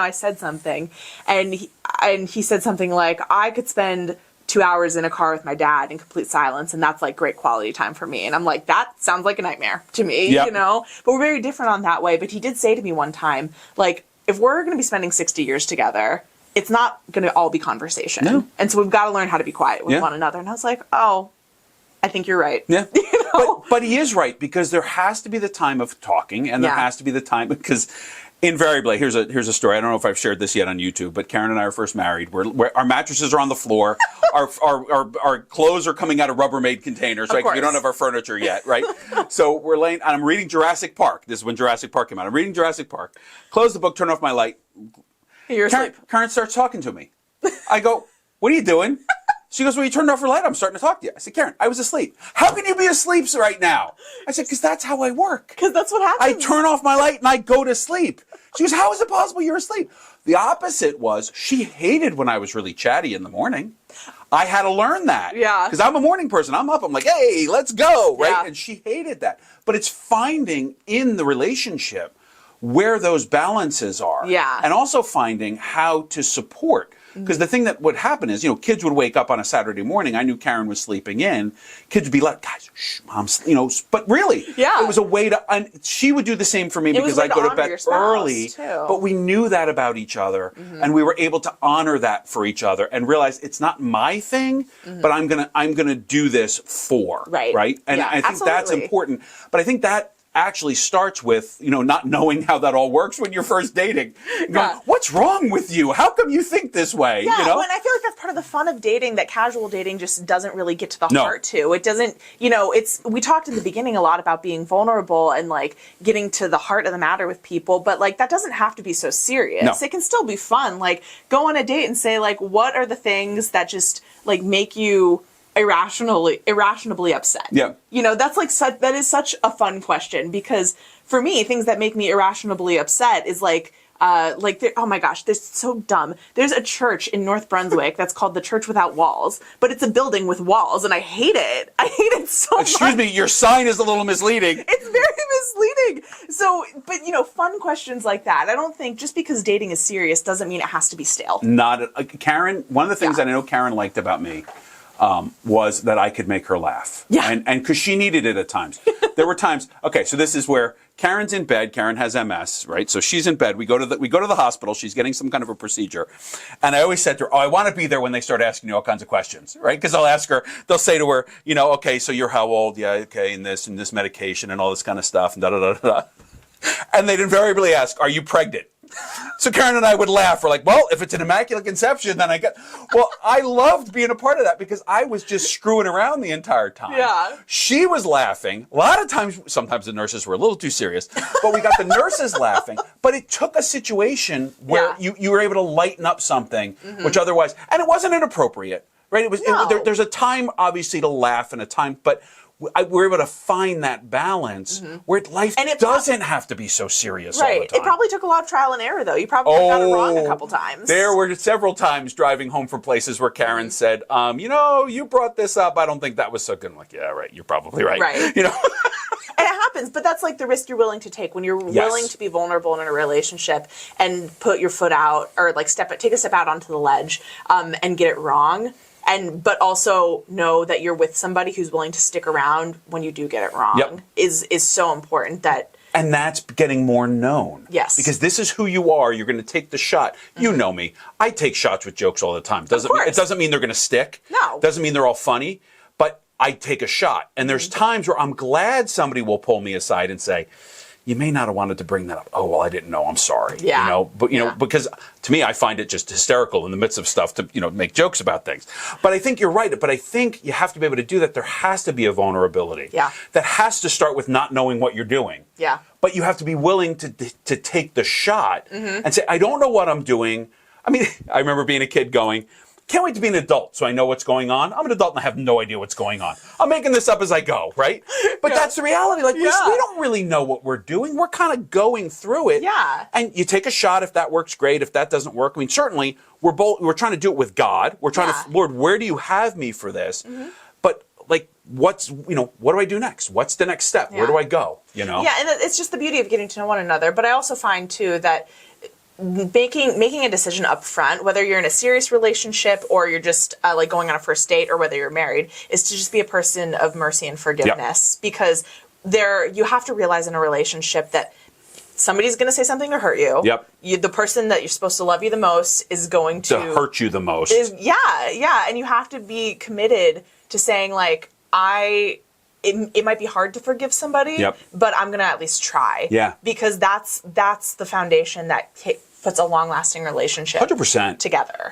I said something, and he said something like, I could spend 2 hours in a car with my dad in complete silence, and that's like great quality time for me. And I'm like, that sounds like a nightmare to me, Yep. But we're very different on that way. But he did say to me one time, like, if we're going to be spending 60 years together, it's not going to all be conversation. No. And so we've got to learn how to be quiet with one another. And I was like, oh, I think you're right. Yeah. But he is right, because there has to be the time of talking, and there has to be the time, because invariably, here's a story. I don't know if I've shared this yet on YouTube, but Karen and I are first married. Our mattresses are on the floor. our clothes are coming out of Rubbermaid containers, right? 'Cause we don't have our furniture yet, right? So we're laying, and I'm reading Jurassic Park. This is when Jurassic Park came out. I'm reading Jurassic Park. Close the book, turn off my light. You're asleep. Karen starts talking to me. I go, what are you doing? She goes, well, you turned off your light. I'm starting to talk to you. I said, Karen, I was asleep. How can you be asleep right now? I said, because that's how I work. Because that's what happens. I turn off my light and I go to sleep. She goes, how is it possible you're asleep? The opposite was, she hated when I was really chatty in the morning. I had to learn that. Yeah. Because I'm a morning person. I'm up. I'm like, hey, let's go. Right. Yeah. And she hated that. But it's finding in the relationship where those balances are. Yeah. And also finding how to support. Because the thing that would happen is, kids would wake up on a Saturday morning. I knew Karen was sleeping in. Kids would be like, guys, shh, mom's, but really, it was a way to, and she would do the same for me because I go to bed early. But we knew that about each other, and we were able to honor that for each other and realize it's not my thing, but I'm gonna do this for, right? And I think that's important. But I think that actually starts with, not knowing how that all works when you're first dating. Going, what's wrong with you? How come you think this way? Yeah, well, and I feel like that's part of the fun of dating that casual dating just doesn't really get to the heart to. It doesn't, we talked in the beginning a lot about being vulnerable and like getting to the heart of the matter with people, but like that doesn't have to be so serious. No. It can still be fun. Like go on a date and say like, what are the things that just like make you irrationally upset? Yeah. That's like that is such a fun question, because for me, things that make me irrationally upset is like oh my gosh, this is so dumb. There's a church in North Brunswick that's called the Church Without Walls, but it's a building with walls, and I hate it. I hate it so much. Excuse me, your sign is a little misleading. It's very misleading. So, but fun questions like that. I don't think just because dating is serious doesn't mean it has to be stale. Karen, one of the things that I know Karen liked about me was that I could make her laugh. Yeah. And because she needed it at times. There were times, okay, so this is where Karen's in bed. Karen has MS, right? So she's in bed. We go to the hospital. She's getting some kind of a procedure. And I always said to her, I want to be there when they start asking you all kinds of questions, right? Because they'll say to her, okay, so you're how old? Yeah, okay, and this medication and all this kind of stuff and da-da-da-da. And they'd invariably ask, are you pregnant? So Karen and I would laugh. We're like, well, if it's an immaculate conception, then I loved being a part of that because I was just screwing around the entire time. Yeah. She was laughing. A lot of times, sometimes the nurses were a little too serious, but we got the nurses laughing. But it took a situation where you were able to lighten up something, which otherwise, and it wasn't inappropriate, right? There's a time, obviously, to laugh and a time, but we're able to find that balance where life doesn't have to be so serious all the time. It probably took a lot of trial and error, though. You probably got it wrong a couple times. There were several times driving home from places where Karen said, you brought this up. I don't think that was so good. I'm like, yeah, right. You're probably right. Right. And it happens, but that's like the risk you're willing to take when you're willing to be vulnerable in a relationship and put your foot out or like take a step out onto the ledge and get it wrong. But also know that you're with somebody who's willing to stick around when you do get it wrong is so important and that's getting more known. Yes. Because this is who you are. You're going to take the shot. You know me. I take shots with jokes all the time. It doesn't mean they're going to stick. No. Doesn't mean they're all funny. But I take a shot. And there's times where I'm glad somebody will pull me aside and say, you may not have wanted to bring that up. Oh, well, I didn't know. I'm sorry. Yeah. Because to me, I find it just hysterical in the midst of stuff to, make jokes about things. But I think you're right. But I think you have to be able to do that. There has to be a vulnerability. Yeah. That has to start with not knowing what you're doing. Yeah. But you have to be willing to take the shot and say, I don't know what I'm doing. I mean, I remember being a kid going, can't wait to be an adult so I know what's going on. I'm an adult and I have no idea what's going on. I'm making this up as I go, right? But that's the reality. Like, we don't really know what we're doing. We're kind of going through it. Yeah. And you take a shot if that works, great. If that doesn't work, I mean, certainly we're trying to do it with God. We're trying to, Lord, where do you have me for this? But like, what do I do next? What's the next step? Where do I go? Yeah, and it's just the beauty of getting to know one another. But I also find too that making a decision up front, whether you're in a serious relationship or you're just like going on a first date, or whether you're married, is to just be a person of mercy and forgiveness. Because you have to realize in a relationship that somebody's going to say something to hurt you. The person that you're supposed to love you the most is going to hurt you the most. Yeah. And you have to be committed to saying, like, it might be hard to forgive somebody, but I'm going to at least try. Because that's the foundation that puts a long-lasting relationship 100% together.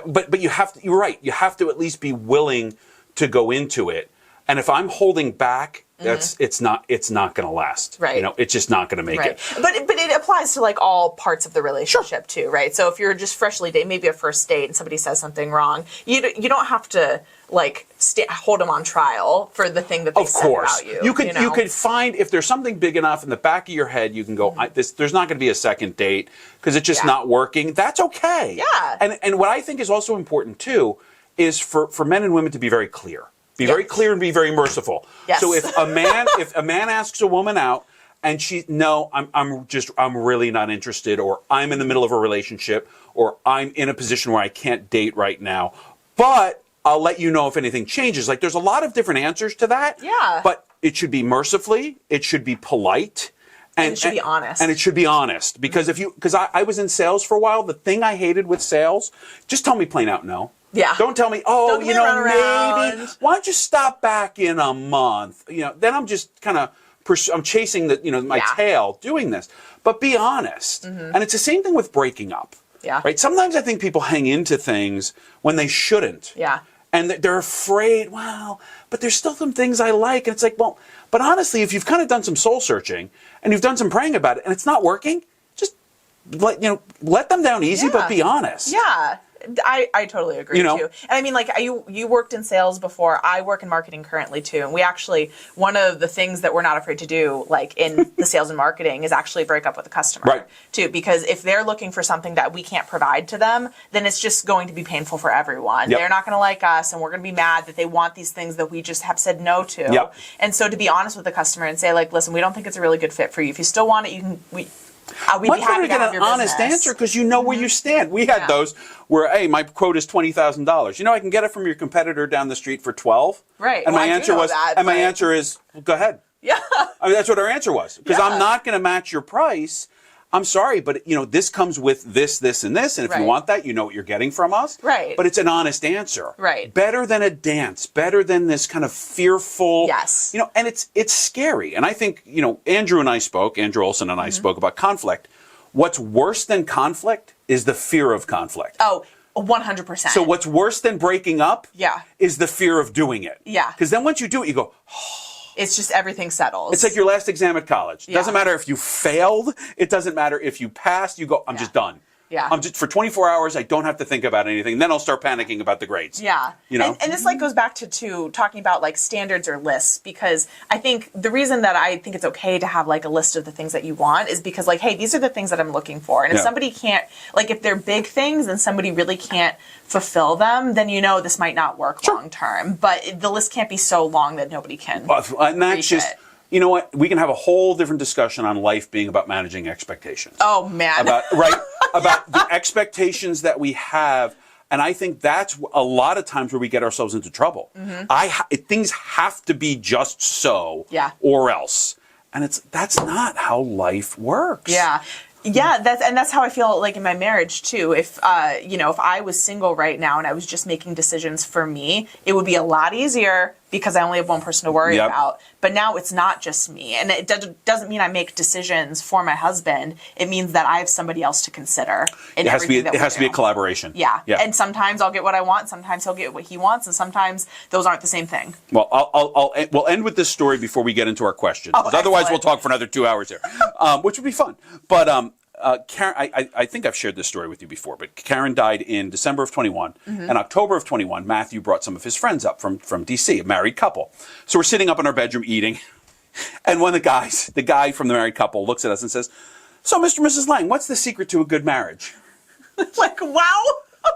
But you're right. You have to at least be willing to go into it. And if I'm holding back, it's not going to last. It's just not going to make it. But it applies to like all parts of the relationship too, right? So if you're just freshly dating, maybe a first date, and somebody says something wrong, you don't have to like hold them on trial for the thing that they said about you. You could find, if there's something big enough in the back of your head, you can go, there's not going to be a second date because it's just not working. That's okay. And what I think is also important too is for men and women to be very clear. Be very clear and be very merciful. So if a man asks a woman out and I'm really not interested, or I'm in the middle of a relationship, or I'm in a position where I can't date right now, but I'll let you know if anything changes. Like, there's a lot of different answers to that. But it should be mercifully, it should be polite. And it should be honest. And it should be honest. Because because I was in sales for a while, the thing I hated with sales, just tell me plain out no. Don't tell me, maybe. Why don't you stop back in a month? Then I'm just kind of I'm chasing my tail doing this. But be honest. And it's the same thing with breaking up. Right? Sometimes I think people hang into things when they shouldn't. And they're afraid, but there's still some things I like. And it's like, but honestly, if you've kind of done some soul searching and you've done some praying about it and it's not working, just let them down easy, but be honest. I totally agree too. And I mean, like, you worked in sales before. I work in marketing currently too. And we actually, one of the things that we're not afraid to do, like in the sales and marketing, is actually break up with a customer too. Because if they're looking for something that we can't provide to them, then it's just going to be painful for everyone. They're not going to like us, and we're going to be mad that they want these things that we just have said no to. And so to be honest with the customer and say, like, listen, we don't think it's a really good fit for you. If you still want it, we'd much be happy better to get an honest answer, because you know where you stand. We had those where, hey, my quote is $20,000. I can get it from your competitor down the street for $12,000. And my answer is, well, go ahead. I mean, that's what our answer was, because I'm not going to match your price. I'm sorry, but this comes with this, this, and this, and if you want that, you know what you're getting from us. But it's an honest answer. Better than a dance. Better than this kind of fearful. And it's scary. And I think Andrew Olson and I spoke about conflict. What's worse than conflict is the fear of conflict. 100%. So what's worse than breaking up? Is the fear of doing it. Because then once you do it, you go, it's just everything settles. It's like your last exam at college. It doesn't matter if you failed. It doesn't matter if you passed. You go, I'm just done. I'm just, for 24 hours, I don't have to think about anything. Then I'll start panicking about the grades. And this like goes back to talking about like standards or lists, because I think the reason that I think it's okay to have like a list of the things that you want is because, like, hey, these are the things that I'm looking for. And if somebody can't, like, if they're big things and somebody really can't fulfill them, then this might not work long term. But the list can't be so long that nobody can. And that's just. You know what? We can have a whole different discussion on life being about managing expectations. Oh, man. About the expectations that we have. And I think that's a lot of times where we get ourselves into trouble. Things have to be just so, or else. And that's not how life works. That's how I feel like in my marriage too. If if I was single right now and I was just making decisions for me, it would be a lot easier because I only have one person to worry about. But now it's not just me. And it doesn't mean I make decisions for my husband. It means that I have somebody else to consider. It has to be a collaboration. And sometimes I'll get what I want. Sometimes he'll get what he wants. And sometimes those aren't the same thing. Well, we'll end with this story before we get into our questions. Otherwise, we'll talk for another 2 hours here, which would be fun. But Karen, I think I've shared this story with you before, but Karen died in December of 21. In October of 21, Matthew brought some of his friends up from D.C., a married couple. So we're sitting up in our bedroom eating, and one of the guy from the married couple looks at us and says, "So, Mr. and Mrs. Lang, what's the secret to a good marriage?" Like, wow.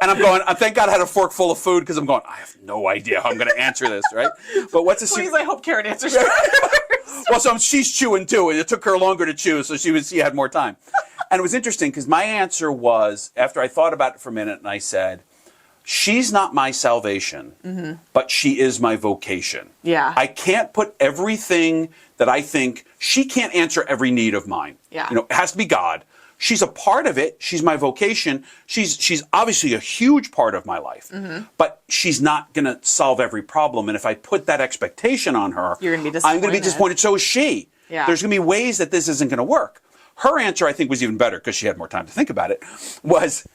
And I'm going, thank God I had a fork full of food, because I'm going, I have no idea how I'm going to answer this, right? But what's the secret? Please, I hope Karen answers first. Well, so she's chewing too, and it took her longer to chew, so she had more time. And it was interesting because my answer was, after I thought about it for a minute, and I said, she's not my salvation, but she is my vocation. Yeah. I can't put everything that I think, she can't answer every need of mine. Yeah. It has to be God. She's a part of it. She's my vocation. She's obviously a huge part of my life, but she's not going to solve every problem. And if I put that expectation on her, you're going to be disappointed. I'm going to be disappointed. So is she. Yeah. There's going to be ways that this isn't going to work. Her answer, I think, was even better because she had more time to think about it, was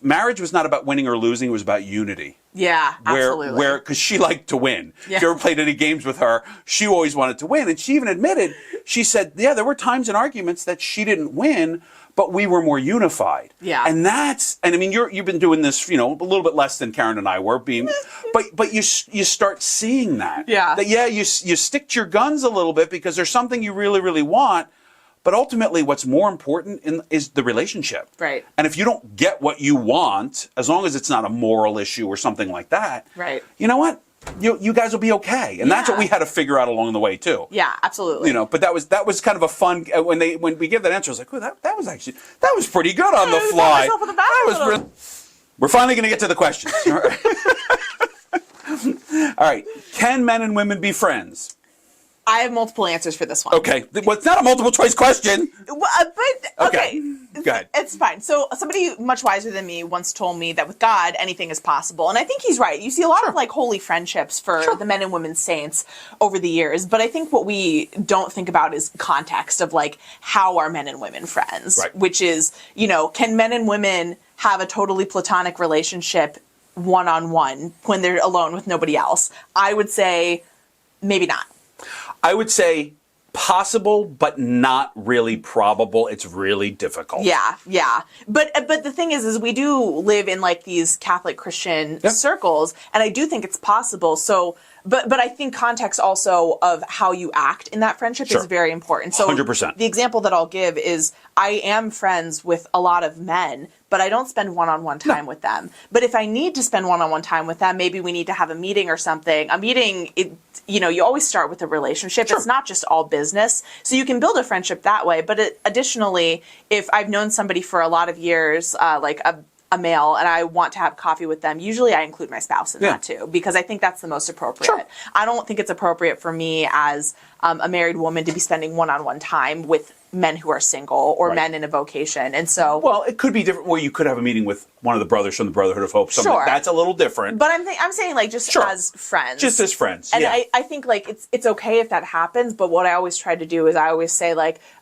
marriage was not about winning or losing. It was about unity. Yeah, absolutely. Because she liked to win. Yeah. If you ever played any games with her, she always wanted to win. And she even admitted, she said, yeah, there were times in arguments that she didn't win, but we were more unified. Yeah. And I mean, you've been doing this, a little bit less than Karen and I were but you start seeing that. Yeah. That, you stick to your guns a little bit because there's something you really, really want. But ultimately, what's more important is the relationship. Right. And if you don't get what you want, as long as it's not a moral issue or something like that, right. You know what? You guys will be okay. And that's what we had to figure out along the way, too. Yeah, absolutely. But that was kind of a fun, when we give that answer, I was like, oh, that was pretty good on the fly. We're finally going to get to the questions. All right. Can men and women be friends? I have multiple answers for this one. Okay. Well, it's not a multiple choice question. But, okay. Go ahead. It's fine. So somebody much wiser than me once told me that with God, anything is possible. And I think he's right. You see a lot of holy friendships for the men and women saints over the years. But I think what we don't think about is context of how are men and women friends? Right. Which is, can men and women have a totally platonic relationship one-on-one when they're alone with nobody else? I would say maybe not. I would say possible, but not really probable. It's really difficult. Yeah. But the thing is we do live in these Catholic Christian circles, and I do think it's possible. So, but I think context also of how you act in that friendship is very important. So 100%. The example that I'll give is I am friends with a lot of men, but I don't spend one-on-one time with them. But if I need to spend one-on-one time with them, maybe we need to have a meeting or something. A meeting, you always start with a relationship. It's not just all business. So you can build a friendship that way. But additionally, if I've known somebody for a lot of years, like a male, and I want to have coffee with them, usually I include my spouse in that too, because I think that's the most appropriate. Sure. I don't think it's appropriate for me as a married woman to be spending one-on-one time with men who are single or men in a vocation. And so, well, it could be different where you could have a meeting with one of the brothers from the Brotherhood of Hope. Something that's a little different. But I'm saying just as friends. Just as friends. And I think it's okay if that happens. But what I always try to do is I always say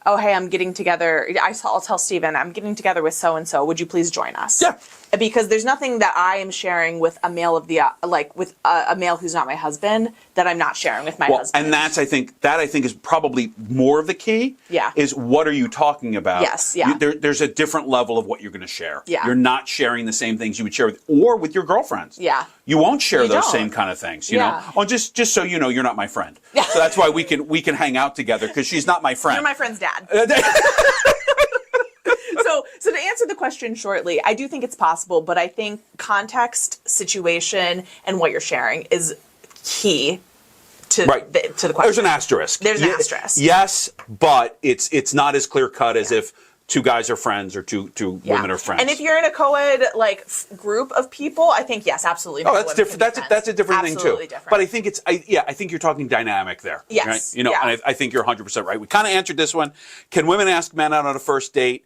oh, hey, I'm getting together. I'll tell Stephen, I'm getting together with so-and-so. Would you please join us? Yeah. Because there's nothing that I am sharing with a male with a male who's not my husband that I'm not sharing with my husband. And I think is probably more of the key. Yeah. Is what are you talking about? Yes. Yeah. There's a different level of what you're going to share. Yeah. You're not sharing the same things you would share with your girlfriends. Yeah. You won't share You those don't. same kind of things. You know. Oh, just so you know, you're not my friend. Yeah. So that's why we can hang out together because she's not my friend. You're my friend's dad. So to answer the question shortly, I do think it's possible, but I think context, situation, and what you're sharing is key to the question. There's an asterisk. There's an asterisk. Yes, but it's not as clear cut as if two guys are friends or two women are friends. And if you're in a co-ed group of people, I think yes, absolutely. Oh, that's different. That's a different thing too. Different. But I think I think you're talking dynamic there. Yes. Right? And I think you're 100% right. We kind of answered this one. Can women ask men out on a first date?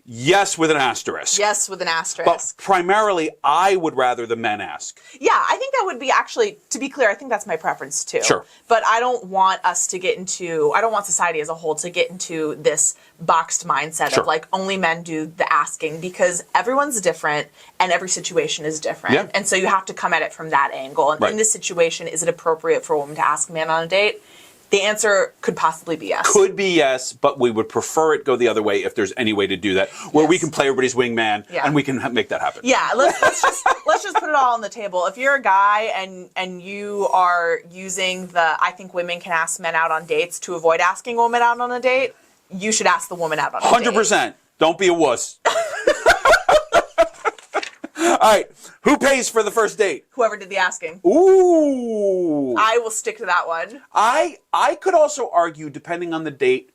Yes, with an asterisk. Yes, with an asterisk. But primarily, I would rather the men ask. Yeah, I think that would be actually, to be clear, I think that's my preference too. Sure. But I don't want I don't want society as a whole to get into this boxed mindset of only men do the asking, because everyone's different and every situation is different. Yeah. And so you have to come at it from that angle. And in this situation, is it appropriate for a woman to ask a man on a date? The answer could possibly be yes. Could be yes, but we would prefer it go the other way if there's any way to do that, where we can play everybody's wingman and we can make that happen. Yeah, let's just put it all on the table. If you're a guy and you are using I think women can ask men out on dates to avoid asking a woman out on a date, you should ask the woman out on a date. 100%. Don't be a wuss. All right. Who pays for the first date? Whoever did the asking. Ooh. I will stick to that one. I could also argue, depending on the date,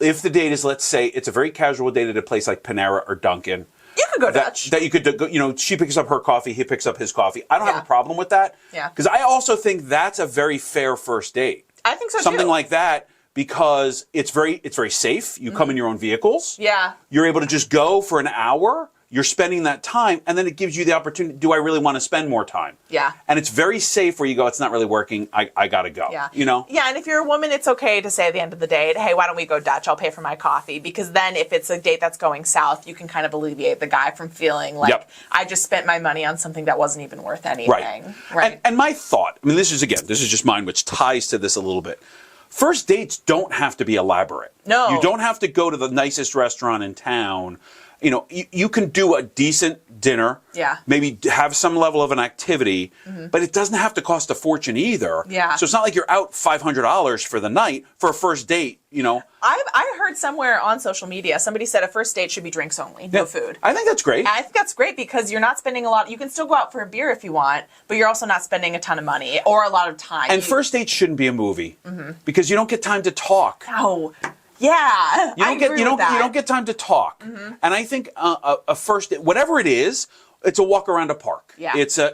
if the date is, let's say, it's a very casual date at a place like Panera or Dunkin'. You could go Dutch. That you could go, you know, she picks up her coffee, he picks up his coffee. I don't have a problem with that. Yeah. Because I also think that's a very fair first date. I think so too. Something like that, because it's very safe. You come in your own vehicles. Yeah. You're able to just go for an hour. You're spending that time, and then it gives you the opportunity, do I really want to spend more time? Yeah. And it's very safe where you go, it's not really working, I gotta go. Yeah. You know? Yeah, and if you're a woman, it's okay to say at the end of the date, hey, why don't we go Dutch? I'll pay for my coffee. Because then if it's a date that's going south, you can kind of alleviate the guy from feeling like, I just spent my money on something that wasn't even worth anything. Right. And my thought, I mean, this is just mine, which ties to this a little bit. First dates don't have to be elaborate. No. You don't have to go to the nicest restaurant in town. You know, you can do a decent dinner. Yeah. Maybe have some level of an activity, but it doesn't have to cost a fortune either. Yeah. So it's not like you're out $500 for the night for a first date, you know. I heard somewhere on social media, somebody said a first date should be drinks only, no food. I think that's great. And I think that's great because you're not spending a lot. You can still go out for a beer if you want, but you're also not spending a ton of money or a lot of time. And first dates shouldn't be a movie because you don't get time to talk. No. Yeah, you don't get time to talk, and I think a first, whatever it is, it's a walk around a park. Yeah. It's a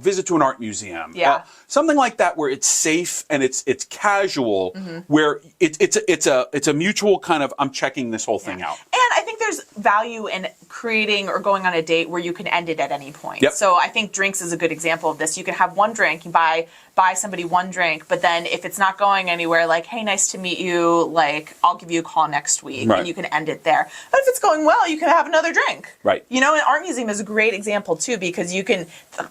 visit to an art museum. Yeah. Something like that where it's safe and it's casual, where it's a mutual kind of, I'm checking this whole thing out. And I think there's value in creating or going on a date where you can end it at any point. Yep. So I think drinks is a good example of this. You can have one drink, you buy somebody one drink, but then if it's not going anywhere, like, hey, nice to meet you, like, I'll give you a call next week, and you can end it there. But if it's going well, you can have another drink. Right. You know, an art museum is a great example too, because you can,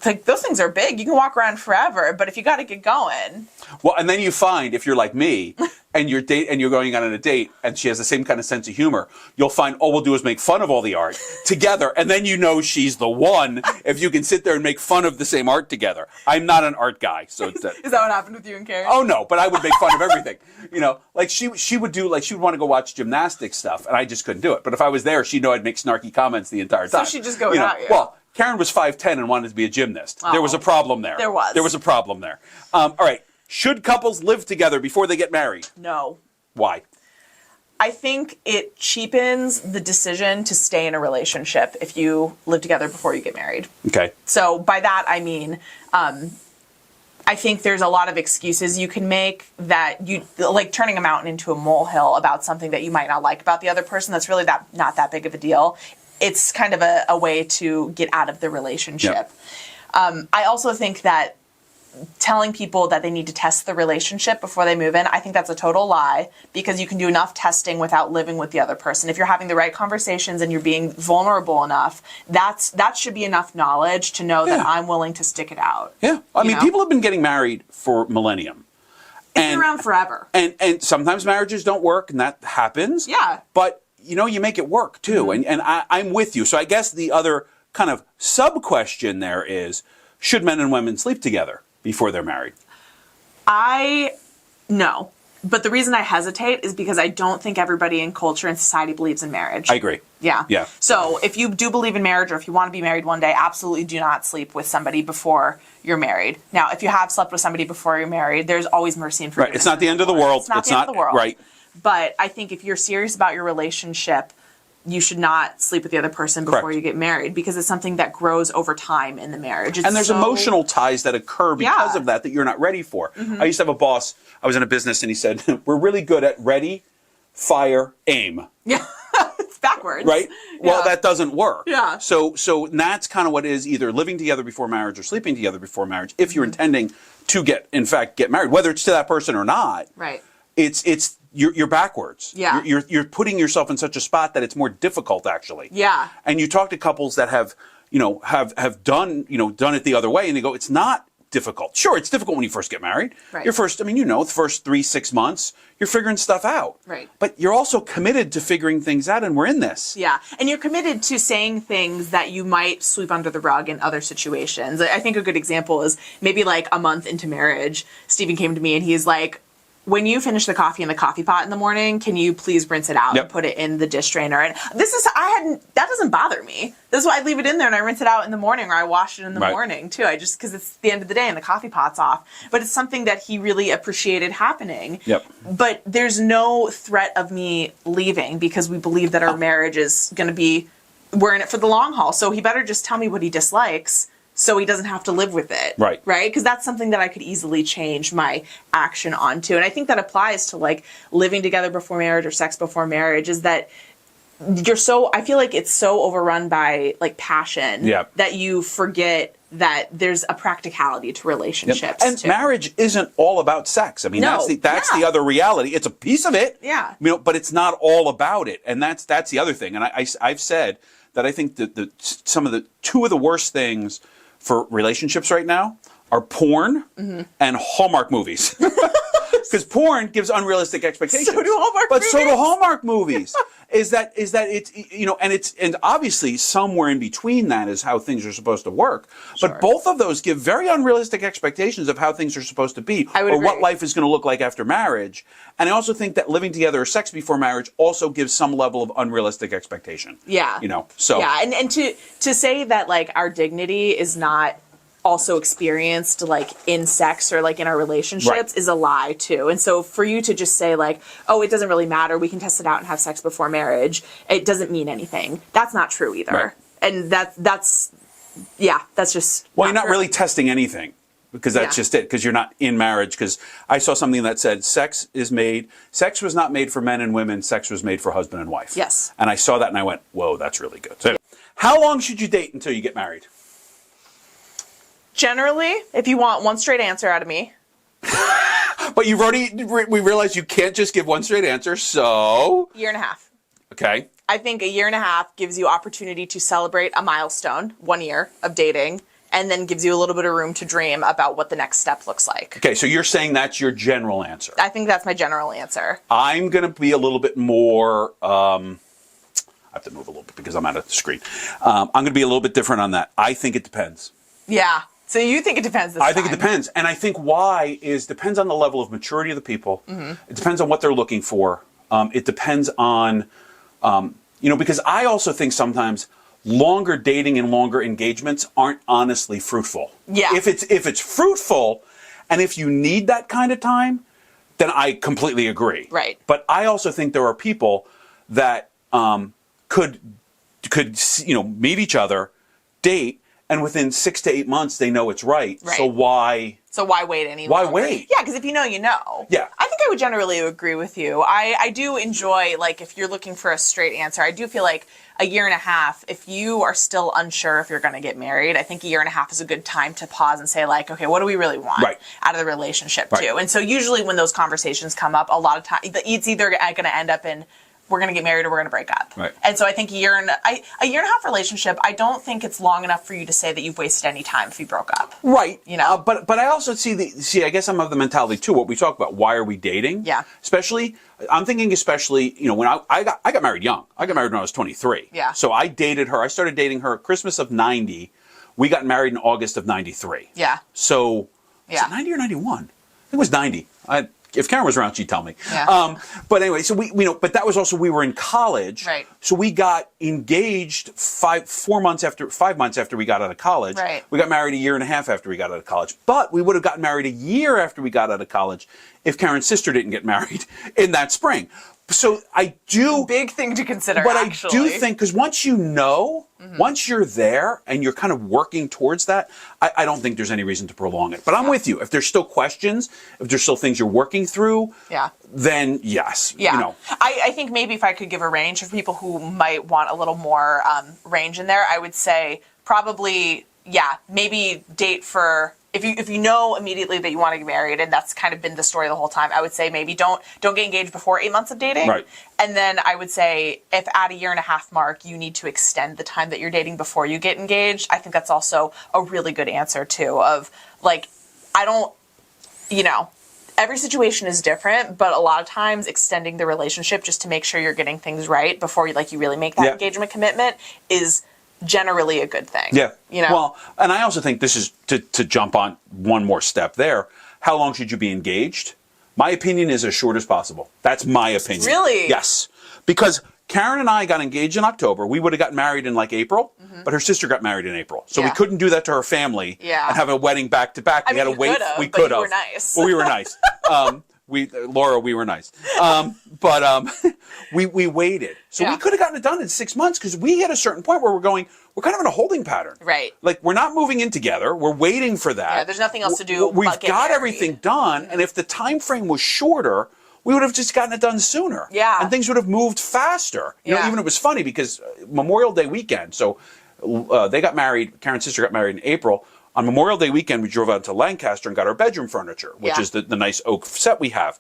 like, those things are big. You can walk around forever, but if you got to get going. Well, and then you find, if you're like me, and you're going on a date, and she has the same kind of sense of humor, you'll find all we'll do is make fun of all the art together, and then you know she's the one if you can sit there and make fun of the same art together. I'm not an art guy, so it's Is that what happened with you and Karen? Oh no, but I would make fun of everything. You know, like she would do, like she would want to go watch gymnastics stuff, and I just couldn't do it. But if I was there, she'd know I'd make snarky comments the entire time. So she'd just go without you. Well, Karen was 5'10" and wanted to be a gymnast. Oh, there was a problem there. There was. There was a problem there. All right. Should couples live together before they get married? No. Why? I think it cheapens the decision to stay in a relationship if you live together before you get married. Okay. So by that, I mean, I think there's a lot of excuses you can make that you, like turning a mountain into a molehill about something that you might not like about the other person. That's really not that big of a deal. It's kind of a way to get out of the relationship. Yep. I also think that telling people that they need to test the relationship before they move in, I think that's a total lie, because you can do enough testing without living with the other person. If you're having the right conversations and you're being vulnerable enough, that should be enough knowledge to know that I'm willing to stick it out. Yeah. I mean, people have been getting married for millennium. It's been around forever. And sometimes marriages don't work, and that happens. Yeah. But, you make it work, too. And I'm with you. So I guess the other kind of sub-question there is, should men and women sleep together before they're married? No. But the reason I hesitate is because I don't think everybody in culture and society believes in marriage. I agree. Yeah. Yeah. So if you do believe in marriage, or if you want to be married one day, absolutely do not sleep with somebody before you're married. Now, if you have slept with somebody before you're married, there's always mercy and forgiveness. Right. It's not the end of the world. It's not the end of the world. Right. But I think if you're serious about your relationship, you should not sleep with the other person before you get married, because it's something that grows over time in the marriage. And there's emotional ties that occur because of that you're not ready for. I used to have a boss, I was in a business, and he said, we're really good at ready, fire, aim. Yeah, it's backwards. Right? Well, that doesn't work. Yeah. So that's kind of what is either living together before marriage or sleeping together before marriage, if you're intending to get married, whether it's to that person or not. Right. You're backwards. Yeah. You're putting yourself in such a spot that it's more difficult, actually. Yeah. And you talk to couples that have done it the other way, and they go, it's not difficult. Sure, it's difficult when you first get married. Right. The first 3-6 months, you're figuring stuff out. Right. But you're also committed to figuring things out, and we're in this. Yeah. And you're committed to saying things that you might sweep under the rug in other situations. I think a good example is maybe like a month into marriage, Stephen came to me and he's like, when you finish the coffee in the coffee pot in the morning, can you please rinse it out and put it in the dish drainer? And that doesn't bother me. This is why I leave it in there and I rinse it out in the morning, or I wash it in the morning too. Because it's the end of the day and the coffee pot's off. But it's something that he really appreciated happening. Yep. But there's no threat of me leaving because we believe that our marriage is going to be, we're in it for the long haul. So he better just tell me what he dislikes, so he doesn't have to live with it. Right. Right? Because that's something that I could easily change my action onto. And I think that applies to like living together before marriage or sex before marriage, is that I feel like it's so overrun by like passion that you forget that there's a practicality to relationships. And marriage isn't all about sex. I mean, that's the other reality. It's a piece of it. Yeah. But it's not all about it. And that's the other thing. And I've said that I think that two of the worst things for relationships right now are porn and Hallmark movies. Because porn gives unrealistic expectations. So do Hallmark movies. So do Hallmark movies. Is that it's, and obviously somewhere in between that is how things are supposed to work. Sure. But both of those give very unrealistic expectations of how things are supposed to be, or agree. what life is going to look like after marriage. And I also think that living together or sex before marriage also gives some level of unrealistic expectation. Yeah. So. Yeah. And to say that like our dignity is not also experienced like in sex or like in our relationships is a lie too. And so for you to just say like, oh, it doesn't really matter, we can test it out and have sex before marriage, it doesn't mean anything. That's not true either. Right. And that's just well, you're not true. really testing anything, because that's just it, because you're not in marriage. Because I saw something that said sex was not made for men and women, sex was made for husband and wife. Yes. And I saw that and I went, whoa, that's really good. So how long should you date until you get married? Generally, if you want one straight answer out of me. But we realized you can't just give one straight answer, so. Year and a half. Okay. I think a year and a half gives you opportunity to celebrate a milestone, 1 year of dating, and then gives you a little bit of room to dream about what the next step looks like. Okay, so you're saying that's your general answer. I think that's my general answer. I'm going to be a little bit more, I have to move a little bit because I'm out of the screen. I'm going to be a little bit different on that. I think it depends. Yeah. So you think it depends this time? I think it depends. And I think why is depends on the level of maturity of the people. It depends on what they're looking for. It depends on, because I also think sometimes longer dating and longer engagements aren't honestly fruitful. Yeah. If it's fruitful and if you need that kind of time, then I completely agree. Right. But I also think there are people that could meet each other, date, and within 6 to 8 months, they know it's right. Right. So why wait any Why longer? wait? Yeah, because if you know, you know. Yeah. I think I would generally agree with you. I do enjoy, like, if you're looking for a straight answer, I do feel like a year and a half, if you are still unsure if you're going to get married, I think a year and a half is a good time to pause and say, like, okay, what do we really want out of the relationship, too? And so usually when those conversations come up, a lot of time, it's either going to end up in, we're going to get married or we're going to break up. Right. And so I think a year and a half relationship, I don't think it's long enough for you to say that you've wasted any time if you broke up. Right. But I also see, I guess I'm of the mentality too, what we talk about, why are we dating? Yeah. I'm thinking when I got married young. I got married when I was 23. Yeah. So I started dating her Christmas of 90. We got married in August of 93. Yeah. So, was it 90 or 91? I think it was 90. If Karen was around, she'd tell me. Yeah. But anyway, so but that was also, we were in college. Right. So we got engaged 5 months after we got out of college. Right. We got married a year and a half after we got out of college. But we would have gotten married a year after we got out of college if Karen's sister didn't get married in that spring. So I do... Big thing to consider, but actually. I do think, because once you know, once you're there and you're kind of working towards that, I don't think there's any reason to prolong it. But I'm with you. If there's still questions, if there's still things you're working through, then yes. Yeah. I think maybe if I could give a range of people who might want a little more range in there, I would say probably, maybe date for... If you know immediately that you want to get married, and that's kind of been the story the whole time, I would say maybe don't get engaged before 8 months of dating. Right. And then I would say if at a year and a half mark you need to extend the time that you're dating before you get engaged, I think that's also a really good answer too. Of like, every situation is different, but a lot of times extending the relationship just to make sure you're getting things right before you really make that engagement commitment is generally a good thing. Yeah. Well, and I also think this is to jump on one more step there. How long should you be engaged? My opinion is as short as possible. That's my opinion. Really? Yes. Because Karen and I got engaged in October. We would have gotten married in like April, but her sister got married in April. So we couldn't do that to her family and have a wedding back to back. We had to wait. We could have. We were nice. Well, we were nice. Laura, we were nice. We waited. So we could have gotten it done in 6 months because we hit a certain point where we're kind of in a holding pattern. Right. Like, we're not moving in together. We're waiting for that. Yeah, there's nothing else to do. We've got everything done. And if the time frame was shorter, we would have just gotten it done sooner. Yeah. And things would have moved faster. You know, even it was funny because Memorial Day weekend, so they got married, Karen's sister got married in April. On Memorial Day weekend, we drove out to Lancaster and got our bedroom furniture, which is the nice oak set we have.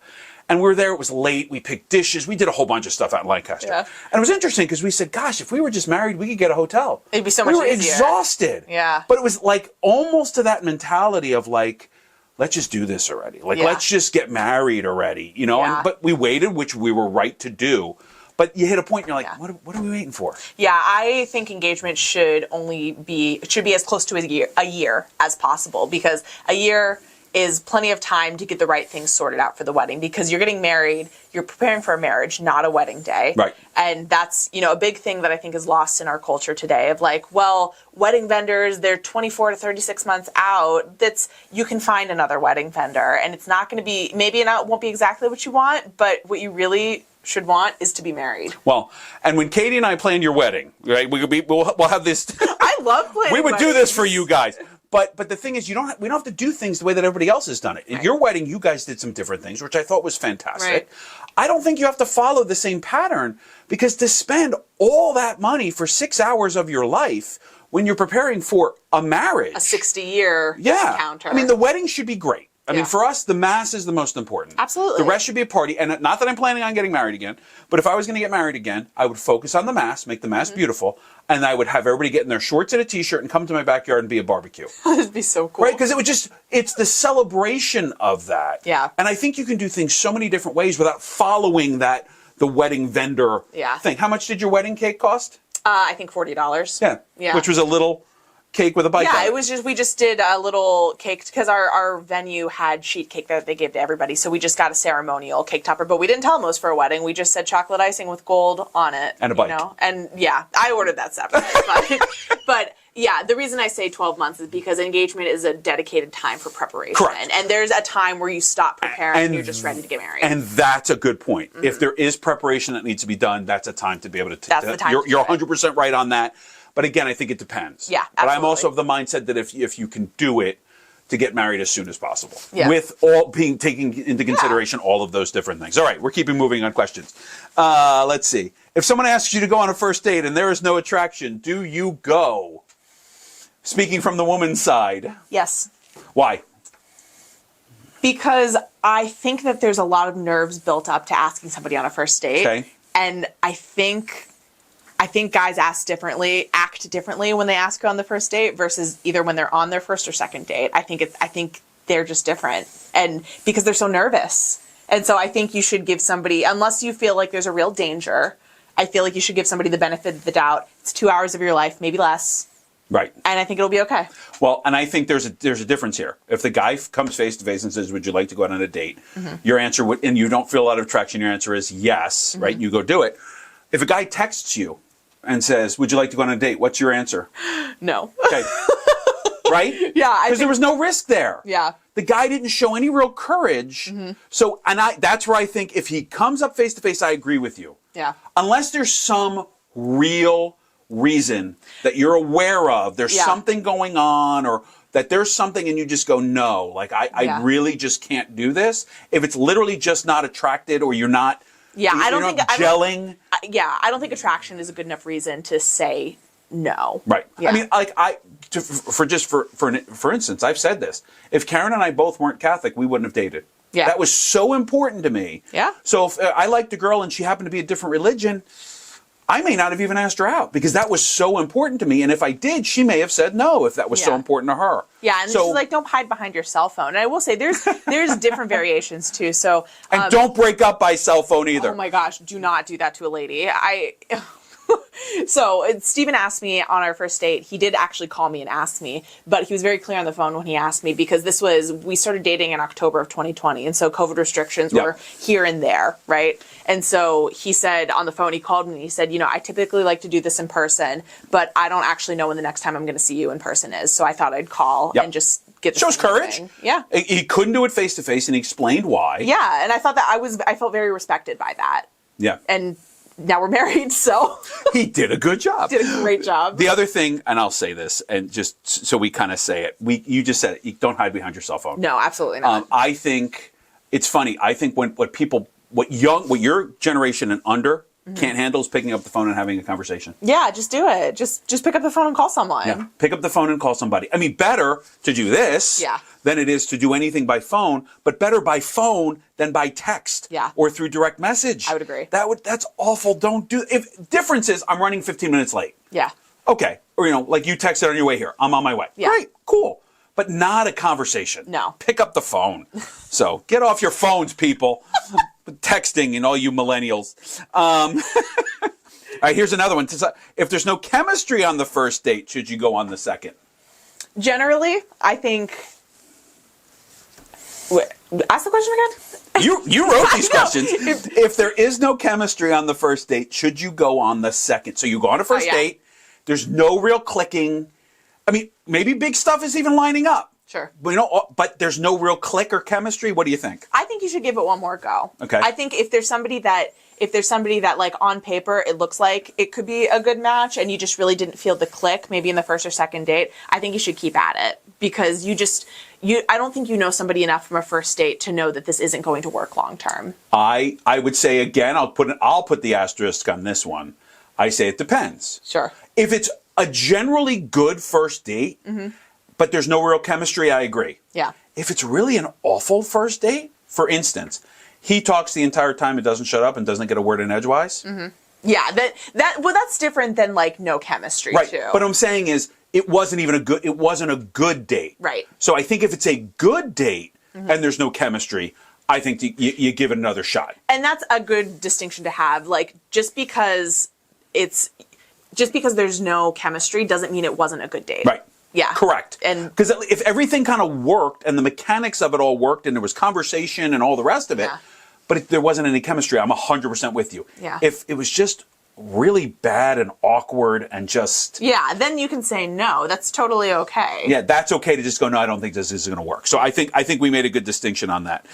And we were there, it was late, we picked dishes, we did a whole bunch of stuff out in Lancaster. Yeah. And it was interesting because we said, gosh, if we were just married, we could get a hotel. It'd be so much easier. We were exhausted. Yeah. But it was like almost to that mentality of like, let's just do this already. Like, let's just get married already, you know? Yeah. But we waited, which we were right to do. But you hit a point and you're like, what are we waiting for? Yeah, I think engagement should be as close to a year as possible, because a year is plenty of time to get the right things sorted out for the wedding, because you're getting married, you're preparing for a marriage, not a wedding day. Right. And that's, a big thing that I think is lost in our culture today of like, well, wedding vendors, they're 24 to 36 months out. You can find another wedding vendor, and it's not going to be, maybe it won't be exactly what you want, but what you really should want is to be married. Well, and when Katie and I planned your wedding, right, we'll have this. I love planning We would weddings. do this for you guys. But the thing is, we don't have to do things the way that everybody else has done it. At your wedding, you guys did some different things, which I thought was fantastic. Right. I don't think you have to follow the same pattern, because to spend all that money for 6 hours of your life when you're preparing for a marriage, a 60-year encounter. I mean, the wedding should be great. I mean, for us, the mass is the most important. Absolutely. The rest should be a party. And not that I'm planning on getting married again, but if I was going to get married again, I would focus on the mass, make the mass beautiful, and I would have everybody get in their shorts and a t-shirt and come to my backyard and be a barbecue. That'd be so cool. Right? Because it's the celebration of that. Yeah. And I think you can do things so many different ways without following the wedding vendor thing. How much did your wedding cake cost? I think $40. Yeah. Which was a little cake with a bike on it. It was we just did a little cake because our venue had sheet cake that they gave to everybody. So we just got a ceremonial cake topper, but we didn't tell them it was for a wedding. We just said chocolate icing with gold on it. And a bike. And I ordered that separately. but the reason I say 12 months is because engagement is a dedicated time for preparation. Correct. And there's a time where you stop preparing and you're just ready to get married. And that's a good point. Mm-hmm. If there is preparation that needs to be done, that's a time to be able to. That's the time. You're 100% right on that. But again, I think it depends. Yeah, absolutely. But I'm also of the mindset that if you can do it, to get married as soon as possible. Yeah. With all taking into consideration all of those different things. All right, we're keeping moving on questions. Let's see. If someone asks you to go on a first date and there is no attraction, do you go? Speaking from the woman's side. Yes. Why? Because I think that there's a lot of nerves built up to asking somebody on a first date. Okay. And I think guys act differently when they ask you on the first date versus either when they're on their first or second date. I think they're just different, and because they're so nervous. And so I think you should give somebody, unless you feel like there's a real danger, I feel like you should give somebody the benefit of the doubt. It's 2 hours of your life, maybe less. Right. And I think it'll be okay. Well, and I think there's a difference here. If the guy comes face to face and says, "Would you like to go out on a date?" Mm-hmm. Your answer would, and you don't feel a lot of attraction, your answer is yes, mm-hmm. right? You go do it. If a guy texts you and says, "Would you like to go on a date?" What's your answer? No. Okay. Right? Yeah. Because there was no risk there. Yeah. The guy didn't show any real courage. Mm-hmm. So, that's where I think if he comes up face to face, I agree with you. Yeah. Unless there's some real reason that you're aware of, there's something going on, or that there's something and you just go, no, like I really just can't do this. If it's literally just not attracted, or you're not I don't think gelling. I don't think attraction is a good enough reason to say no. Right. Yeah. I mean, like for instance, I've said this. If Karen and I both weren't Catholic, we wouldn't have dated. Yeah. That was so important to me. Yeah. So if I liked a girl and she happened to be a different religion, I may not have even asked her out, because that was so important to me. And if I did, she may have said no if that was so important to her. Yeah, and so, this is like, don't hide behind your cell phone. And I will say there's different variations too. So and don't break up by cell phone either. Oh my gosh, do not do that to a lady. So Steven asked me on our first date. He did actually call me and ask me, but he was very clear on the phone when he asked me, because we started dating in October of 2020. And so COVID restrictions were here and there, right? And so he said on the phone, he called me and he said, I typically like to do this in person, but I don't actually know when the next time I'm going to see you in person is. So I thought I'd call and just get this. Shows courage. Thing. Yeah. He couldn't do it face to face, and he explained why. Yeah. And I thought that I felt very respected by that. Yeah. And now we're married, so. He did a good job. Did a great job. The other thing, and I'll say this, and just so we kind of say it, you just said it, you don't hide behind your cell phone. No, absolutely not. I think it's funny. I think what your generation and under can't handle is picking up the phone and having a conversation. Yeah, just do it. Just pick up the phone and call someone. Yeah, pick up the phone and call somebody. I mean, better to do this than it is to do anything by phone, but better by phone than by text or through direct message. I would agree. That's awful. Don't do. If difference is I'm running 15 minutes late. Yeah. Okay. Or like you texted on your way here. I'm on my way. Yeah. Great. Cool. But not a conversation. No. Pick up the phone. So get off your phones, people. Texting and all you millennials. All right, here's another one. If there's no chemistry on the first date, should you go on the second? Generally, I think. Wait, ask the question again. You wrote these questions. If there is no chemistry on the first date, should you go on the second? So you go on a first date. There's no real clicking. I mean, maybe big stuff is even lining up. Sure. But there's no real click or chemistry. What do you think? I think you should give it one more go. Okay. I think if there's somebody that like on paper it looks like it could be a good match and you just really didn't feel the click maybe in the first or second date, I think you should keep at it, because I don't think you know somebody enough from a first date to know that this isn't going to work long term. I would say again, I'll put the asterisk on this one. I say it depends. Sure. If it's a generally good first date, but there's no real chemistry, I agree. Yeah. If it's really an awful first date, for instance, he talks the entire time and doesn't shut up and doesn't get a word in edgewise. Yeah, that's different than like no chemistry too. But what I'm saying is it wasn't a good date. Right. So I think if it's a good date and there's no chemistry, I think you give it another shot. And that's a good distinction to have. Like just because there's no chemistry doesn't mean it wasn't a good date. Right. Yeah. Correct. And because if everything kind of worked and the mechanics of it all worked and there was conversation and all the rest of it, but if there wasn't any chemistry, I'm 100% with you. Yeah. If it was just really bad and awkward and just... Yeah, then you can say no. That's totally okay. Yeah, that's okay to just go, no, I don't think this is going to work. So I think we made a good distinction on that.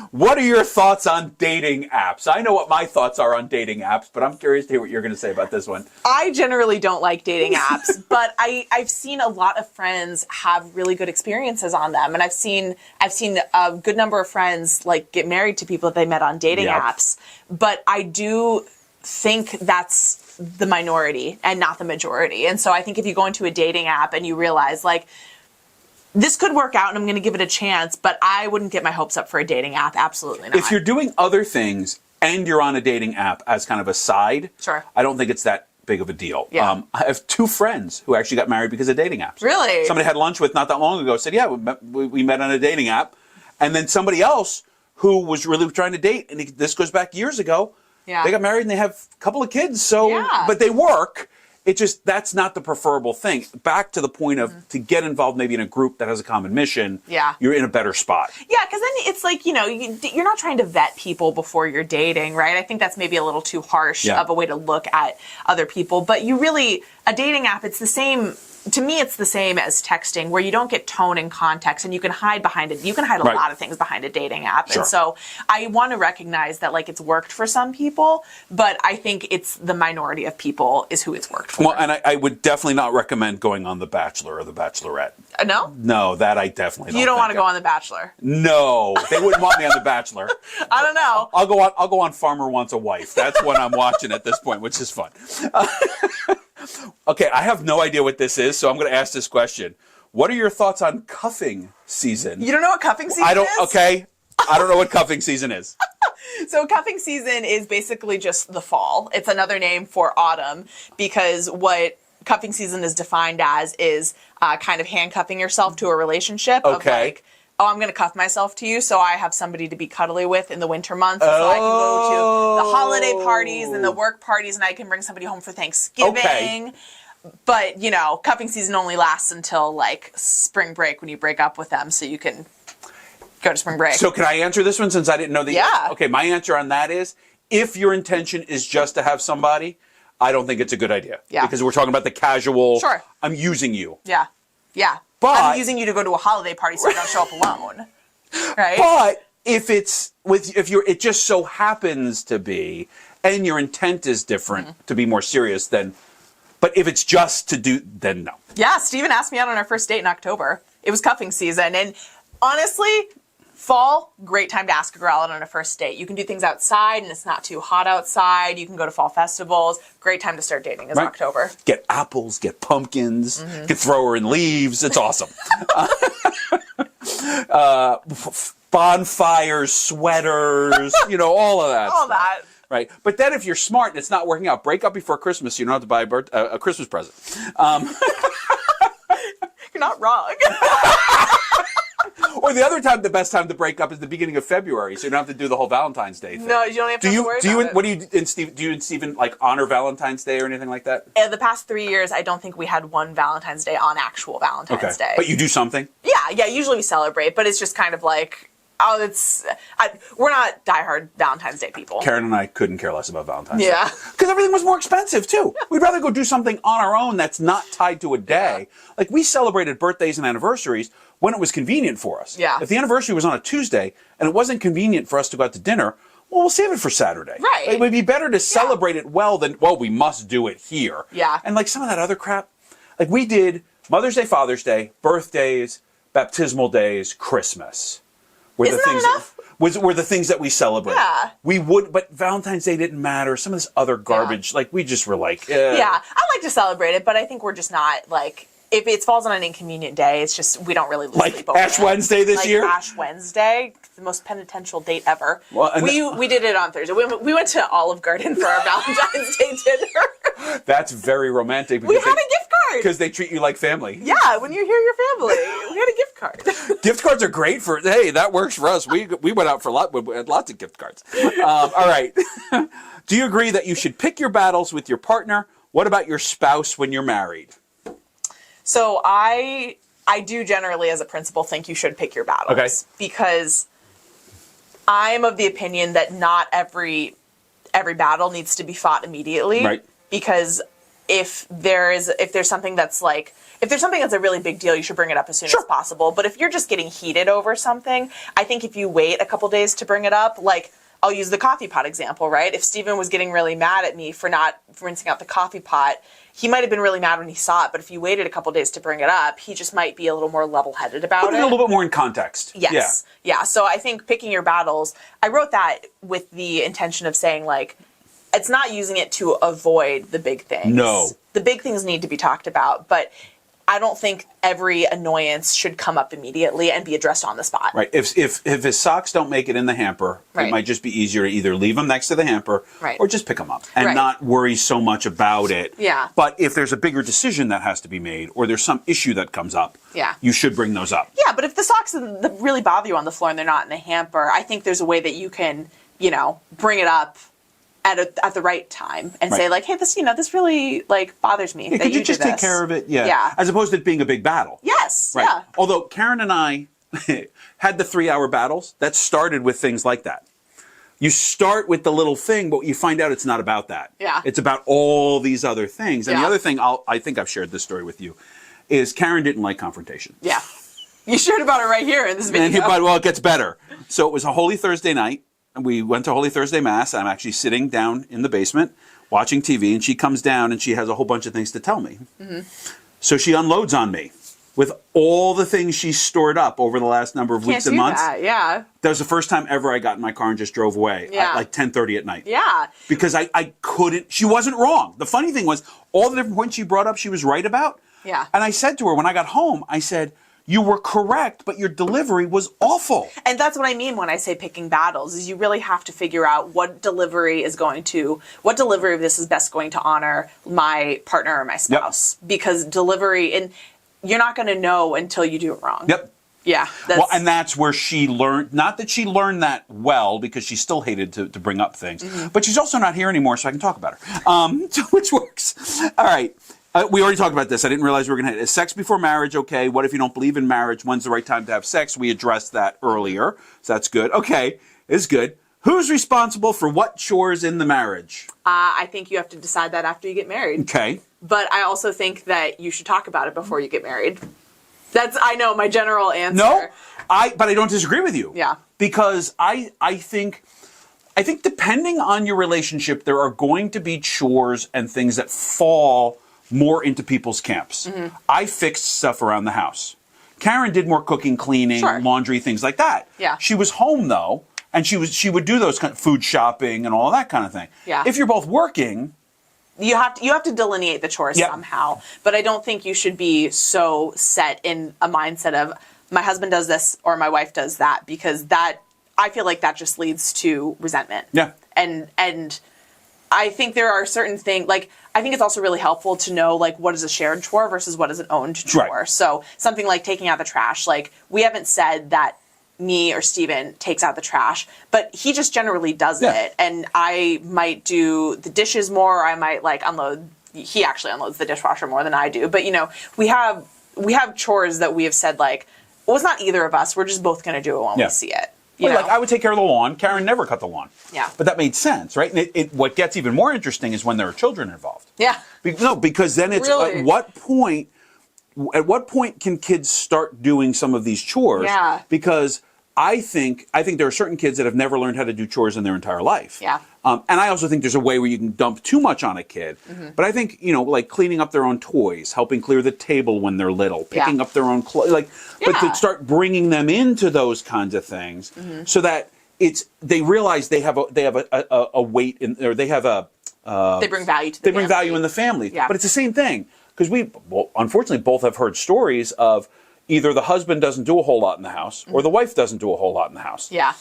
What are your thoughts on dating apps? I know what my thoughts are on dating apps, but I'm curious to hear what you're going to say about this one. I generally don't like dating apps, but I've seen a lot of friends have really good experiences on them. And I've seen a good number of friends like get married to people that they met on dating apps. But I do think that's the minority and not the majority. And so I think if you go into a dating app and you realize like this could work out and I'm going to give it a chance, but I wouldn't get my hopes up for a dating app. Absolutely not. If you're doing other things and you're on a dating app as kind of a side, I don't think it's that big of a deal. Yeah. I have two friends who actually got married because of dating apps. Really? Somebody had lunch with not that long ago said, yeah, we met on a dating app. And then somebody else who was really trying to date, and this goes back years ago, they got married and they have a couple of kids. So, but they work. It just, that's not the preferable thing. Back to the point of to get involved maybe in a group that has a common mission, you're in a better spot. Yeah, because then it's like, you're not trying to vet people before you're dating, right? I think that's maybe a little too harsh of a way to look at other people. But a dating app, it's the same. To me, it's the same as texting, where you don't get tone and context, and you can hide behind it. You can hide a lot of things behind a dating app. Sure. And so I want to recognize that, like, it's worked for some people, but I think it's the minority of people is who it's worked for. Well, and I would definitely not recommend going on The Bachelor or The Bachelorette. No? No, that I definitely don't. You don't want to go on The Bachelor? No, they wouldn't want me on The Bachelor. I don't know. I'll go on Farmer Wants a Wife. That's what I'm watching at this point, which is fun. Okay, I have no idea what this is, so I'm going to ask this question. What are your thoughts on cuffing season? You don't know what cuffing season is? Okay, I don't know what cuffing season is. So cuffing season is basically just the fall. It's another name for autumn, because what cuffing season is defined as is kind of handcuffing yourself to a relationship. Okay. Of like, oh, I'm going to cuff myself to you so I have somebody to be cuddly with in the winter months. So I can go to the holiday parties and the work parties and I can bring somebody home for Thanksgiving. Okay. But, cuffing season only lasts until like spring break when you break up with them so you can go to spring break. So can I answer this one since I didn't know the Yeah. Okay, my answer on that is, if your intention is just to have somebody, I don't think it's a good idea. Yeah. Because we're talking about the casual, Sure. I'm using you. Yeah. Yeah. But I'm using you to go to a holiday party so you don't show up alone. Right? But if it just so happens to be, and your intent is different to be more serious, then, but if it's just to do, then no. Yeah, Steven asked me out on our first date in October. It was cuffing season. And honestly, fall, great time to ask a girl out on a first date. You can do things outside and it's not too hot outside. You can go to fall festivals. Great time to start dating is October. Get apples, get pumpkins, get throw her in leaves. It's awesome. Bonfires, sweaters, all of that. All stuff. that. Right. But then if you're smart and it's not working out, break up before Christmas. You don't have to buy a Christmas present. You're not wrong. Or the other time, the best time to break up is the beginning of February, so you don't have to do the whole Valentine's Day thing. No, you don't have to worry about it. What do you and Steve? Do you and Steven like honor Valentine's Day or anything like that? The past 3 years, I don't think we had one Valentine's Day on actual Valentine's Day. But you do something? Yeah. Usually we celebrate, but it's just kind of like, we're not diehard Valentine's Day people. Karen and I couldn't care less about Valentine's Day. Yeah. Because everything was more expensive, too. We'd rather go do something on our own that's not tied to a day. Yeah. Like, we celebrated birthdays and anniversaries when it was convenient for us. Yeah. If the anniversary was on a Tuesday and it wasn't convenient for us to go out to dinner, well, we'll save it for Saturday. Right. It would be better to celebrate it well than, well, we must do it here. Yeah. And, like, some of that other crap, like, we did Mother's Day, Father's Day, birthdays, baptismal days, Christmas. Isn't that enough? Were the things that we celebrate. Yeah. We would, but Valentine's Day didn't matter. Some of this other garbage, like we just were like, Yeah, I like to celebrate it, but I think we're just not like, if it falls on an inconvenient day, it's just, we don't really lose sleep over Ash it. Wednesday this year? Ash Wednesday, the most penitential date ever. Well, we did it on Thursday. We went to Olive Garden for our Valentine's Day dinner. That's very romantic. We had a gift card. Because they treat you like family. Yeah, when you're here, your family. We had a gift card. Gift cards are great for, hey, that works for us. We went out for lots of gift cards. All right. Do you agree that you should pick your battles with your partner? What about your spouse when you're married? So I do generally, as a principle, think you should pick your battles. Okay. Because I'm of the opinion that not every battle needs to be fought immediately. Right. Because if there's something that's a really big deal, you should bring it up as soon as possible. But if you're just getting heated over something, I think if you wait a couple days to bring it up, like, I'll use the coffee pot example, right? If Steven was getting really mad at me for not rinsing out the coffee pot, he might have been really mad when he saw it, but if you waited a couple days to bring it up, he just might be a little more level-headed about Put it a little bit more in context. Yes. Yeah. So I think picking your battles, I wrote that with the intention of saying, like, it's not using it to avoid the big things. No. The big things need to be talked about, but I don't think every annoyance should come up immediately and be addressed on the spot. Right. If his socks don't make it in the hamper, Right. it might just be easier to either leave them next to the hamper Right. or just pick them up and Right. not worry so much about it. Yeah. But if there's a bigger decision that has to be made or there's some issue that comes up, Yeah. you should bring those up. Yeah, but if the socks that really bother you on the floor and they're not in the hamper, I think there's a way that you can, bring it up at the right time and say, like, hey, this really, like, bothers me. Yeah, that could you do just take this. care of it? Yeah. Yeah. As opposed to it being a big battle. Yes. Right. Yeah. Although Karen and I had the 3-hour battles that started with things like that. You start with the little thing, but you find out it's not about that. Yeah. It's about all these other things. And Yeah. the other thing, I think I've shared this story with you, is Karen didn't like confrontation. Yeah. You shared about it right here in this video. Well, it gets better. So it was a Holy Thursday night. And we went to Holy Thursday Mass. I'm actually sitting down in the basement watching TV, and she comes down and she has a whole bunch of things to tell me. Mm-hmm. So she unloads on me with all the things she's stored up over the last number of weeks and months. Yeah. That was the first time ever I got in my car and just drove away at like 10:30 at night. Yeah. Because I couldn't, she wasn't wrong. The funny thing was, all the different points she brought up, she was right about. Yeah. And I said to her when I got home, I said, you were correct, but your delivery was awful. And that's what I mean when I say picking battles, is you really have to figure out what delivery of this is best going to honor my partner or my spouse. Yep. Because delivery, and you're not going to know until you do it wrong. Yep. Yeah. Well, and that's where she learned, not that she learned that well, because she still hated to bring up things, but she's also not here anymore, so I can talk about her, which works. All right. We already talked about this. I didn't realize we were going to hit it. Is sex before marriage okay? What if you don't believe in marriage? When's the right time to have sex? We addressed that earlier, so that's good. Okay, it's good. Who's responsible for what chores in the marriage? I think you have to decide that after you get married. Okay. But I also think that you should talk about it before you get married. That's, I know, my general answer. No, but I don't disagree with you. Yeah. Because I think depending on your relationship, there are going to be chores and things that fall more into people's camps. Mm-hmm. I fixed stuff around the house. Karen did more cooking, cleaning, laundry, things like that. Yeah. She was home though, and she would do those kind of food shopping and all of that kind of thing. Yeah. If you're both working, you have to delineate the chores somehow. But I don't think you should be so set in a mindset of my husband does this or my wife does that, because that, I feel like that just leads to resentment. Yeah. And I think there are certain things, like, I think it's also really helpful to know, like, what is a shared chore versus what is an owned chore. Right. So something like taking out the trash, like, we haven't said that me or Steven takes out the trash, but he just generally does it. And I might do the dishes more, or I might, like, unload. He actually unloads the dishwasher more than I do. But, you know, we have chores that we have said, like, well, it's not either of us. We're just both going to do it when we see it. Well, like, I would take care of the lawn. Karen never cut the lawn. Yeah. But that made sense, right? And what gets even more interesting is when there are children involved. Yeah. No, because then it's Really? at what point can kids start doing some of these chores? Yeah. Because I think there are certain kids that have never learned how to do chores in their entire life. Yeah. And I also think there's a way where you can dump too much on a kid. Mm-hmm. But I think, you know, like cleaning up their own toys, helping clear the table when they're little, picking up their own clothes, but to start bringing them into those kinds of things, so that they realize they have a weight in, or they have a they bring value to the family. They bring value in the family. Yeah. But it's the same thing, because we unfortunately both have heard stories of either the husband doesn't do a whole lot in the house, or the wife doesn't do a whole lot in the house. Yeah.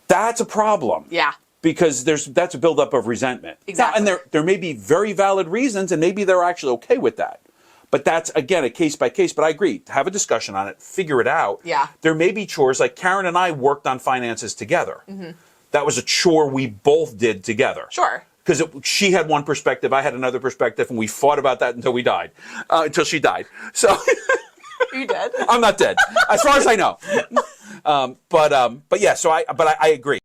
That's a problem. Yeah. Because that's a buildup of resentment. Exactly. Now, and there may be very valid reasons, and maybe they're actually okay with that. But that's, again, a case by case. But I agree, have a discussion on it, figure it out. Yeah. There may be chores, like Karen and I worked on finances together. Mm-hmm. That was a chore we both did together. Sure. Because she had one perspective, I had another perspective, and we fought about that until we died, until she died. So Are you dead? I'm not dead, as far as I know. But yeah, I agree.